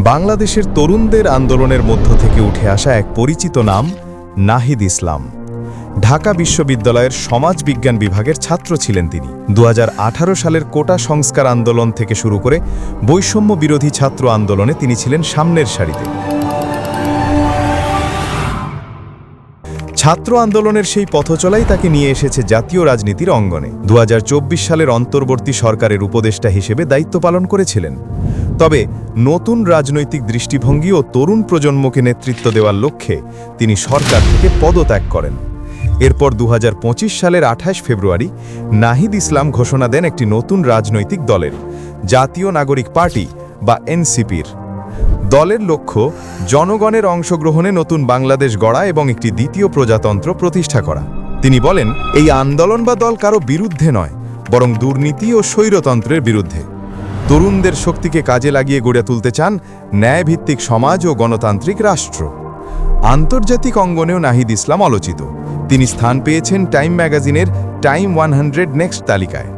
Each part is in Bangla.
বাংলাদেশের তরুণদের আন্দোলনের মধ্য থেকে উঠে আসা এক পরিচিত নাম নাহিদ ইসলাম। ঢাকা বিশ্ববিদ্যালয়ের সমাজবিজ্ঞান বিভাগের ছাত্র ছিলেন তিনি। 2018 সালের কোটা সংস্কার আন্দোলন থেকে শুরু করে বৈষম্য বিরোধী ছাত্র আন্দোলনে তিনি ছিলেন সামনের সারিতে। ছাত্র আন্দোলনের সেই পথচলাই তাকে নিয়ে এসেছে জাতীয় রাজনীতির অঙ্গনে। 2024 সালের অন্তর্বর্তী সরকারের উপদেষ্টা হিসেবে দায়িত্ব পালন করেছিলেন। তবে নতুন রাজনৈতিক দৃষ্টিভঙ্গি ও তরুণ প্রজন্মকে নেতৃত্ব দেওয়ার লক্ষ্যে তিনি সরকার থেকে পদত্যাগ করেন। এরপর 2025 সালের 28 ফেব্রুয়ারি নাহিদ ইসলাম ঘোষণা দেন একটি নতুন রাজনৈতিক দলের, জাতীয় নাগরিক পার্টি বা এনসিপির। দলের লক্ষ্য জনগণের অংশগ্রহণে নতুন বাংলাদেশ গড়া এবং একটি দ্বিতীয় প্রজাতন্ত্র প্রতিষ্ঠা করা। তিনি বলেন, এই আন্দোলন বা দল কারো বিরুদ্ধে নয়, বরং দুর্নীতি ও স্বৈরতন্ত্রের বিরুদ্ধে। তরুণদের শক্তিকে কাজে লাগিয়ে গড়ে তুলতে চান ন্যায়ভিত্তিক সমাজ ও গণতান্ত্রিক রাষ্ট্র। আন্তর্জাতিক অঙ্গনেও নাহিদ ইসলাম আলোচিত। তিনি স্থান পেয়েছেন টাইম ম্যাগাজিনের টাইম 100 নেক্সট তালিকায়।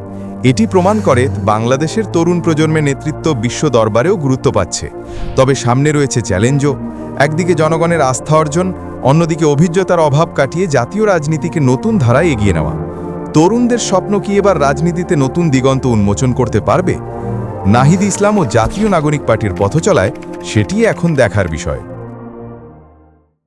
এটি প্রমাণ করে বাংলাদেশের তরুণ প্রজন্মের নেতৃত্ব বিশ্ব দরবারেও গুরুত্ব পাচ্ছে। তবে সামনে রয়েছে চ্যালেঞ্জও। একদিকে জনগণের আস্থা অর্জন, অন্যদিকে অভিজ্ঞতার অভাব কাটিয়ে জাতীয় রাজনীতিকে নতুন ধারায় এগিয়ে নেওয়া। তরুণদের স্বপ্ন কি এবার রাজনীতিতে নতুন দিগন্ত উন্মোচন করতে পারবে? নাহিদ ইসলাম ও জাতীয় নাগরিক পার্টির পথচলায় সেটি এখন দেখার বিষয়।